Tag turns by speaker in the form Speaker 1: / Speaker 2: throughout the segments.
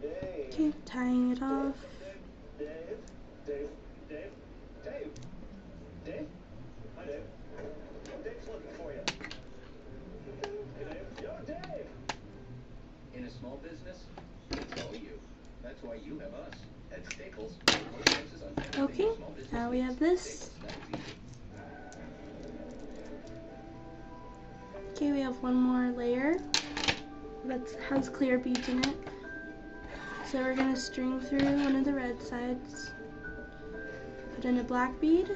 Speaker 1: Okay, tying it off.
Speaker 2: In a small business, it's all you. That's why you have us at Staples.
Speaker 1: Okay, now we have this. Okay, we have one more layer that has clear beads in it. So we're going to string through one of the red sides, put in a black bead,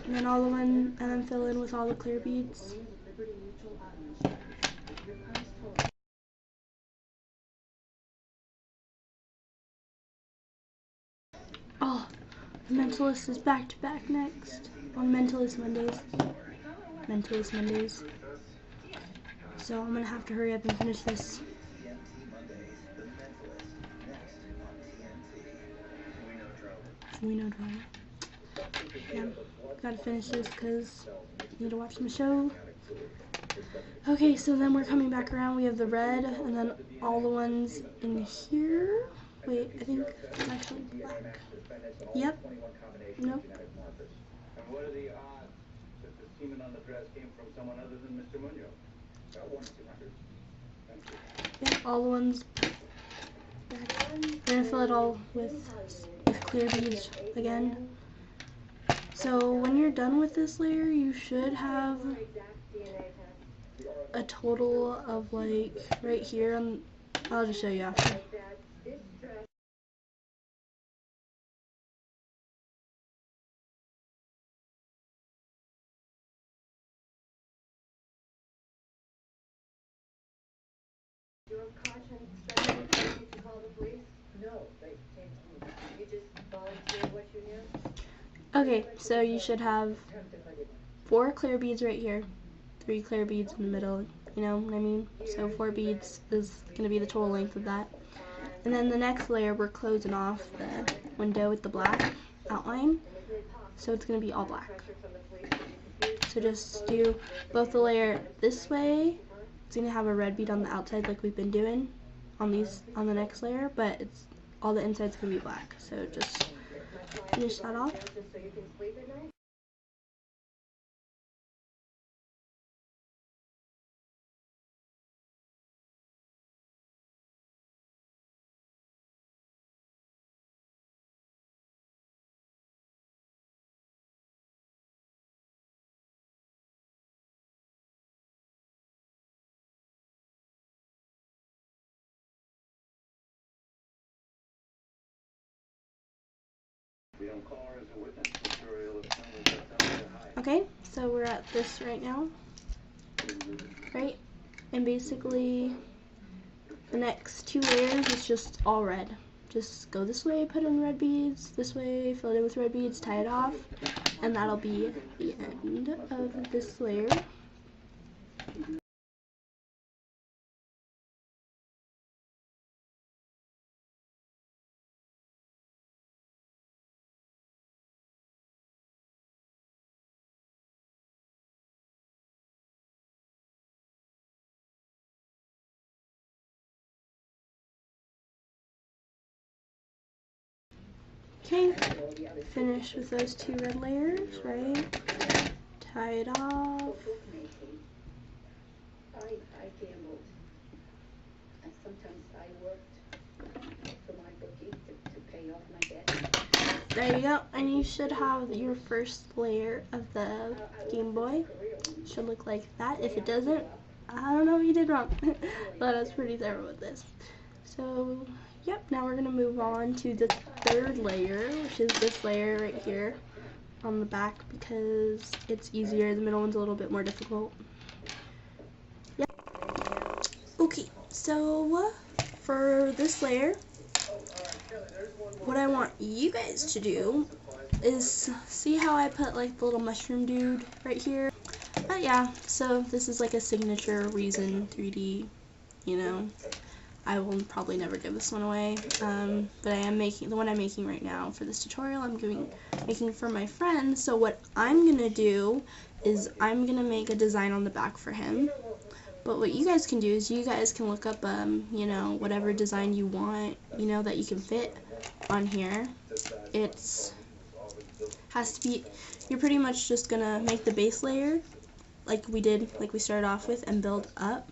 Speaker 1: and then and then fill in with all the clear beads. Oh, the Mentalist is back to back next on Mentalist Mondays. So I'm gonna have to hurry up and finish this. We know drama. Yeah, gotta finish this because I need to watch some show. Okay, so then we're coming back around. We have the red and then all the ones in here. Wait, I think it's actually black. Yep. Nope.
Speaker 2: And what are the odds that the semen on the dress came from someone other than Mr. Munoz? About 1 in 200.
Speaker 1: Yep, all the ones. We're gonna fill it all with clear beads again. So when you're done with this layer, you should have a total of like right here. I'll just show you after. Okay, so you should have 4 clear beads right here, 3 clear beads in the middle, you know what I mean? So 4 beads is going to be the total length of that. And then the next layer, we're closing off the window with the black outline, so it's going to be all black. So just do both the layer this way. It's going to have a red bead on the outside like we've been doing on the next layer, but all the inside's going to be black. So just finish that off. Okay, so we're at this right now, right? And basically, the next 2 layers is just all red. Just go this way, put in red beads, this way, fill it in with red beads, tie it off, and that'll be the end of this layer. Okay, finish with those 2 red layers, right? Tie it off.
Speaker 3: I gambled. And sometimes I worked for my bookie to pay off my debt.
Speaker 1: There you go, and you should have your first layer of the Game Boy. Should look like that. If it doesn't, I don't know what you did wrong. But I was pretty thorough with this. So, yep, now we're going to move on to the 3rd layer, which is this layer right here on the back because it's easier. The middle one's a little bit more difficult. Yep. Okay, so for this layer, what I want you guys to do is see how I put like the little mushroom dude right here. But yeah, so this is like a signature Reason 3D, you know. I will probably never give this one away, but I am making, the one I'm making right now for this tutorial, I'm making for my friend. So what I'm going to do is I'm going to make a design on the back for him, But what you guys can do is you guys can look up, you know, whatever design you want, you know, that you can fit on here. It's has to be, you're pretty much just gonna make the base layer like we did, like we started off with, and build up.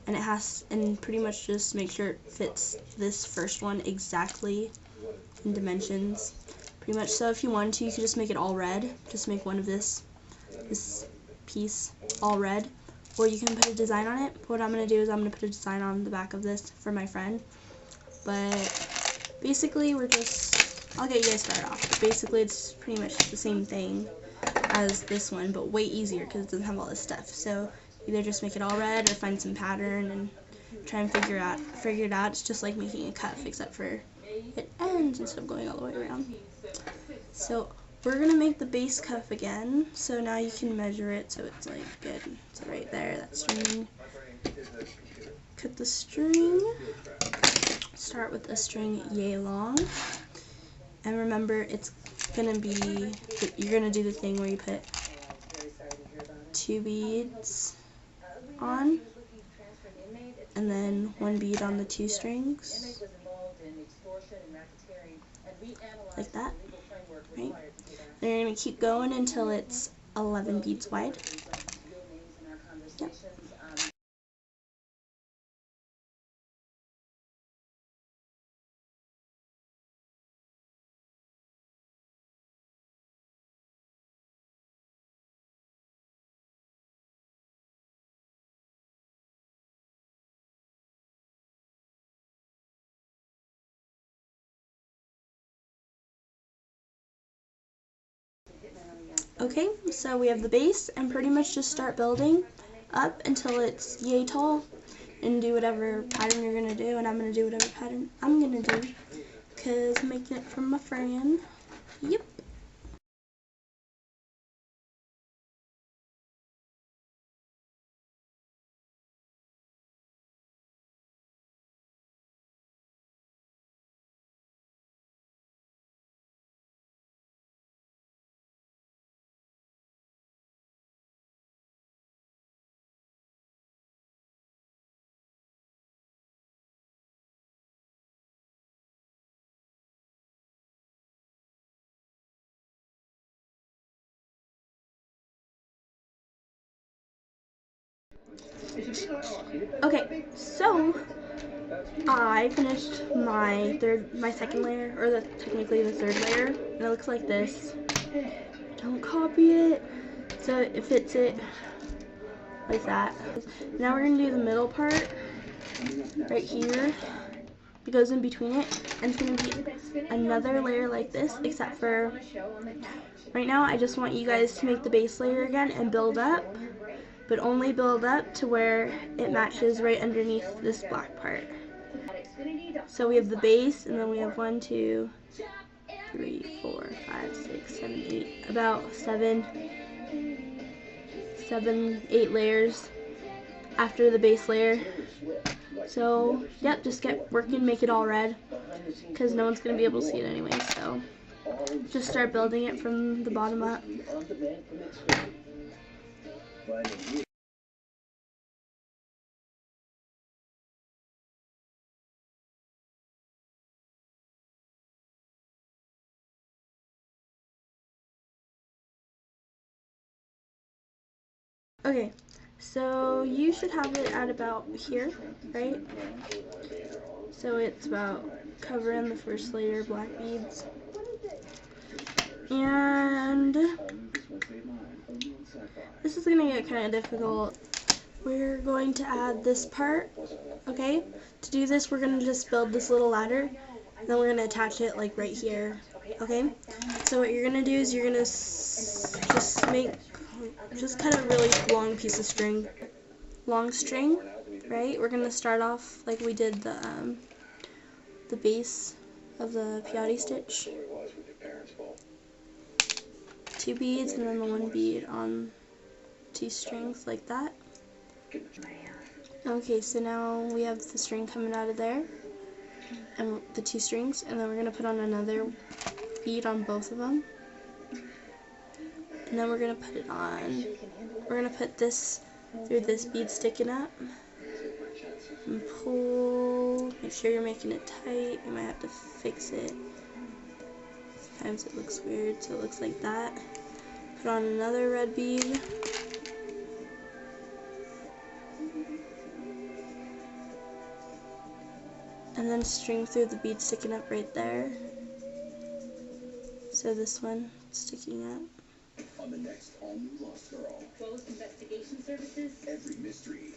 Speaker 1: And it has, and pretty much just make sure it fits this first one exactly in dimensions. Pretty much, so if you wanted to, you could just make it all red. Just make one of this piece all red. Or you can put a design on it. What I'm going to do is I'm going to put a design on the back of this for my friend. But basically we're just, I'll get you guys started off. But basically it's pretty much the same thing as this one, but way easier because it doesn't have all this stuff. So either just make it all red or find some pattern and try and figure it out. It's just like making a cuff, except for it ends instead of going all the way around. So we're gonna make the base cuff again. So now you can measure it so it's like good. So right there, that string. Cut the string. Start with a string yay long. And remember, it's gonna be, you're gonna do the thing where you put 2 beads on, and then 1 bead on the 2 strings, like that, right? Then you're going to keep going until it's 11 beads wide. Yep. Okay, so we have the base, and pretty much just start building up until it's yay tall, and do whatever pattern you're gonna do. And I'm gonna do whatever pattern I'm gonna do, because I'm making it from my friend. Yep. Okay, so I finished my second layer, or technically the third layer, and it looks like this. Don't copy it. So it fits it like that. Now we're gonna do the middle part right here. It goes in between it, and it's gonna be another layer like this, except for right now I just want you guys to make the base layer again and build up, but only build up to where it matches right underneath this black part. So we have the base, and then we have 1, 2, 3, 4, 5, 6, 7, 8, about 7, 8 layers after the base layer. So yep, just get working, make it all red, because no one's gonna be able to see it anyway. So just start building it from the bottom up. Okay, so you should have it at about here, right? So it's about covering the first layer of black beads. And this is gonna get kind of difficult. We're going to add this part, okay? To do this, we're gonna just build this little ladder, and then we're gonna attach it like right here, okay? So what you're gonna do is you're gonna just cut a really long piece of string, long string, right? We're gonna start off like we did the base of the peyote stitch. 2 beads, and then the 1 bead on 2 strings like that. Okay, so now we have the string coming out of there, and the 2 strings, and then we're gonna put on another bead on both of them, and then we're gonna put it on. We're gonna put this through this bead sticking up. And pull. Make sure you're making it tight. You might have to fix it. Sometimes it looks weird, so it looks like that. Put on another red bead. And then string through the bead sticking up right there. So this one sticking up.
Speaker 4: On the next all-new Lost Girl.
Speaker 3: Close investigation services.
Speaker 4: Every mystery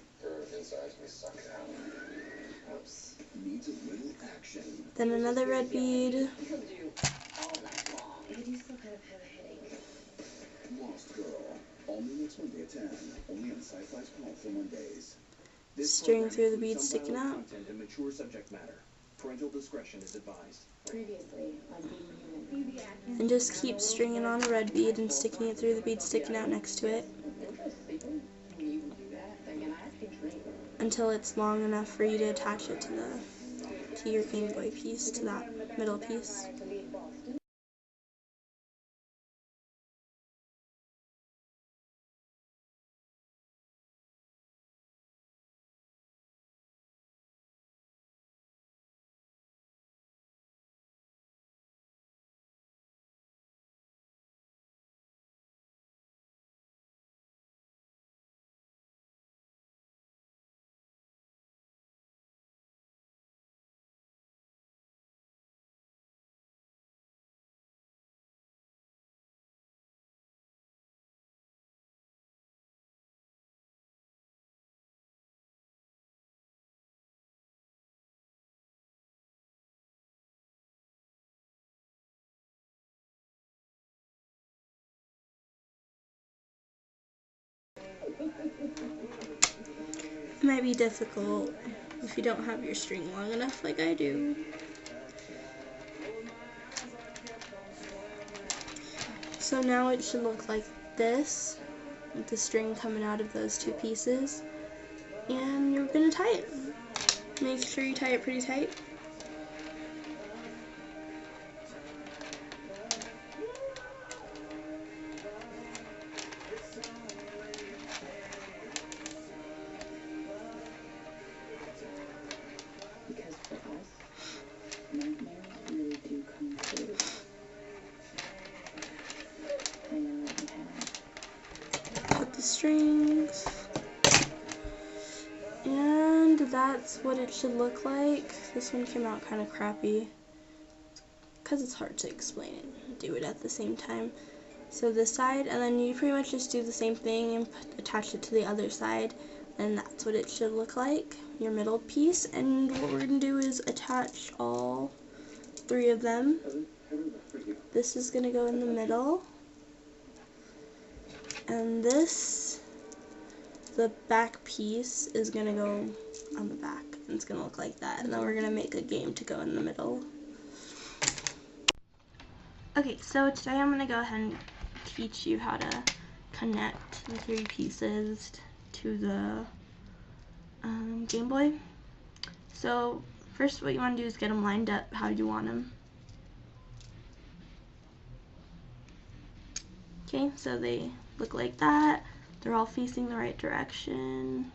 Speaker 2: Insides me suck out.
Speaker 4: oops, needs a little action.
Speaker 1: Then another red bead.
Speaker 3: He'll do all night long. I do still kind of have a headache.
Speaker 4: Lost Girl. All new next Monday at 10. Only on Sci-Fi's Powerful Mondays.
Speaker 1: String through the bead sticking out.
Speaker 5: Content and mature subject matter. Parental discretion is advised.
Speaker 3: Previously on Being Human.
Speaker 1: And just keep stringing on a red bead and sticking it through the bead sticking out next to it
Speaker 3: Interesting. You can do that. Again, I can dream.
Speaker 1: until it's long enough for you to attach it to your Game Boy piece, to that middle piece.
Speaker 3: To leave Boston.
Speaker 1: It might be difficult if you don't have your string long enough like I do. So now it should look like this, with the string coming out of those two pieces. And you're gonna tie it. Make sure you tie it pretty tight.
Speaker 3: Because for us, nightmares really do come true. I know that you have.
Speaker 1: Cut the strings. And that's what it should look like. This one came out kind of crappy because it's hard to explain it and do it at the same time. So this side, and then you pretty much just do the same thing and attach it to the other side, and that's what it should look like, your middle piece. And what we're going to do is attach all three of them. This is going to go in the middle, and this, the back piece, is going to go on the back, and it's going to look like that. And then we're going to make a game to go in the middle. Okay, so today I'm going to go ahead and teach you how to connect the three pieces to the Game Boy. So first what you want to do is get them lined up how you want them. Okay, so they look like that. They're all facing the right direction.